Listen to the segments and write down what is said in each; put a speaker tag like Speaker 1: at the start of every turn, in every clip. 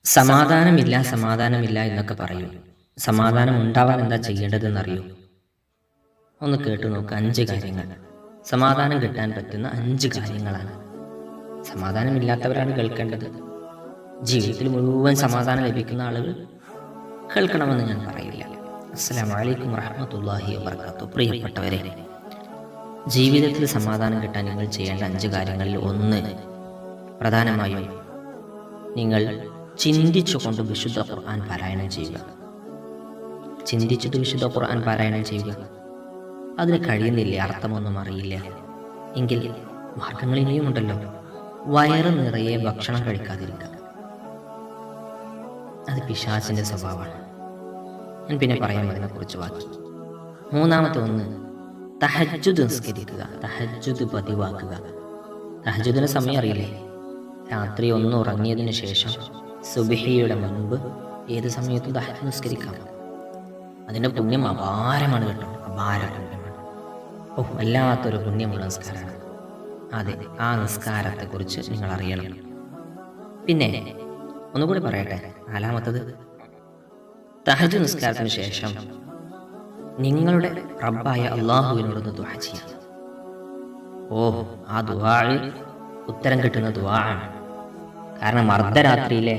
Speaker 1: സമാധാനമില്ല സമാധാനമില്ല എന്നൊക്കെ പറയൂ. സമാധാനം ഉണ്ടാവാൻ എന്താ ചെയ്യേണ്ടതെന്നറിയൂ? ഒന്ന് കേട്ടു നോക്ക്. 5 കാര്യങ്ങൾ. സമാധാനം കിട്ടാൻ പറ്റുന്ന 5 കാര്യങ്ങളാണ്. സമാധാനമില്ലാത്തവരാണ് കേൾക്കേണ്ടത്. ജീവിതത്തിൽ മുഴുവൻ സമാധാനം ലഭിക്കുന്ന ആളുകൾ കേൾക്കണമെന്ന് ഞാൻ പറയില്ല. അസ്സലാമു അലൈക്കും വറഹ്മത്തുള്ളാഹി വബറകാതുഹു. പ്രിയപ്പെട്ടവരെ, ജീവിതത്തിൽ സമാധാനം കിട്ടാൻ നിങ്ങൾ ചെയ്യേണ്ട 5 കാര്യങ്ങളിൽ ഒന്ന്, പ്രധാനമായും നിങ്ങൾ ചിന്തിച്ചുകൊണ്ട് വിശുദ്ധ ഖുർആൻ പാരായണം ചെയ്യുക. ചിന്തിച്ചിട്ട് വിശുദ്ധ ഖുർആൻ പാരായണം ചെയ്യുക. അതിന് കഴിയുന്നില്ല, അർത്ഥമൊന്നും അറിയില്ല എങ്കിൽ മാർഗങ്ങൾ ഇനിയുമുണ്ടല്ലോ. വയറ് നിറയെ ഭക്ഷണം കഴിക്കാതിരിക്കുക. അത് പിശാചിന്റെ സ്വഭാവമാണ്. ഞാൻ പിന്നെ പറയാം അതിനെക്കുറിച്ച് ബാക്കി. മൂന്നാമത്തെ ഒന്ന്, തഹജ്ജുദ് നിസ്കരിക്കുക. തഹജ്ജുദ് പതിവാക്കുക. തഹജ്ജുദിന് സമയം അറിയില്ലേ? രാത്രി ഒന്ന് ഉറങ്ങിയതിന് ശേഷം സുബ്ഹിയുടെ മുൻപ് ഏത് സമയത്തും തഹജ്ജുദ് നിസ്കരിക്കാം. അതിൻ്റെ പുണ്യം അപാരമാണ് കേട്ടോ, അപാര പുണ്യമാണ്. വല്ലാത്തൊരു പുണ്യമുള്ള നിസ്കാരമാണ്. അതെ, ആ നിസ്കാരത്തെക്കുറിച്ച് നിങ്ങൾ അറിയണം. പിന്നെ ഒന്നുകൂടി പറയട്ടെ, നാലാമത്തത്, തഹജ്ജുദ് നിസ്കാരത്തിന് ശേഷം നിങ്ങളുടെ റബ്ബായ അള്ളാഹുവിനോടൊന്ന് ദുആ ചെയ്യാം. ആ ദുആ ഉത്തരം കിട്ടുന്ന ദുആ ആണ്. കാരണം അർദ്ധരാത്രിയിലെ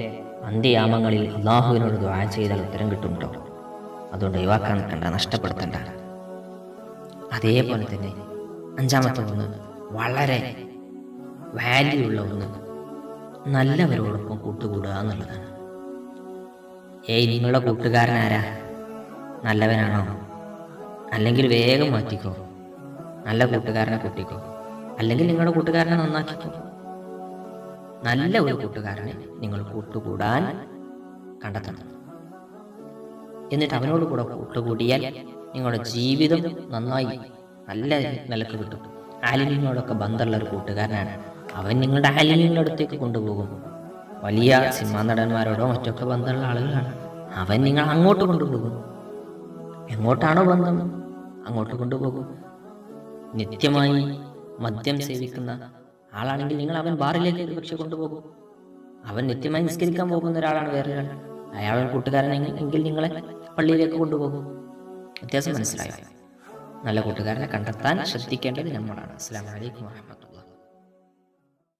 Speaker 1: അന്ത്യയാമങ്ങളിൽ അള്ളാഹുവിനോട് ദുആ ചെയ്താൽ ഉത്തരം കിട്ടും കേട്ടോ. അതുകൊണ്ട് ഒഴിവാക്കാൻ നിൽക്കണ്ട, നഷ്ടപ്പെടുത്തണ്ട. അതേപോലെ തന്നെ അഞ്ചാമത്തെ ഒന്ന്, വളരെ വാല്യൂ ഉള്ള ഒന്ന്, നല്ലവരോടൊപ്പം കൂട്ടുകൂടുക എന്നുള്ളതാണ്. നിങ്ങളുടെ കൂട്ടുകാരൻ ആരാ? നല്ലവനാണോ? അല്ലെങ്കിൽ വേഗം മാറ്റിക്കോ, നല്ല കൂട്ടുകാരനെ കൂട്ടിക്കോ. അല്ലെങ്കിൽ നിങ്ങളുടെ കൂട്ടുകാരനെ നന്നാക്കിക്കോ. നല്ല ഒരു കൂട്ടുകാരനെ നിങ്ങൾ കൂട്ടുകൂടാൻ കണ്ടെത്തണം. എന്നിട്ട് അവനോട് കൂടെ കൂട്ടുകൂടിയാൽ നിങ്ങളുടെ ജീവിതം നന്നായി നല്ല നിലക്ക് കിട്ടും. ആലിമിനോടൊക്കെ ബന്ധമുള്ള ഒരു കൂട്ടുകാരനാണ് അവൻ. നിങ്ങളുടെ ആലിമിൻ്റെ അടുത്തേക്ക് കൊണ്ടുപോകും. വലിയ സിനിമാ നടന്മാരോടോ മറ്റൊക്കെ ബന്ധമുള്ള ആളുകളാണ്. അവൻ നിങ്ങൾ അങ്ങോട്ട് കൊണ്ടുപോകും. എങ്ങോട്ടാണോ ബന്ധം അങ്ങോട്ട് കൊണ്ടുപോകും. നിത്യമായി മദ്യം സേവിക്കുന്ന ആളാണെങ്കിൽ നിങ്ങൾ അവൻ ബാറിലേക്ക് ഒരുപക്ഷെ കൊണ്ടുപോകും. അവൻ നിത്യമായി നിസ്കരിക്കാൻ പോകുന്ന ഒരാളാണ് വേറൊരാൾ, അയാൾ കൂട്ടുകാരൻ എങ്കിൽ നിങ്ങളെ പള്ളിയിലേക്ക് കൊണ്ടുപോകും. വ്യത്യാസം മനസ്സിലായോ? നല്ല കൂട്ടുകാരനെ കണ്ടെത്താൻ ശ്രദ്ധിക്കേണ്ടത് നമ്മളാണ്. അസ്സലാമു അലൈക്കും വറഹ്മത്തുള്ളാഹി.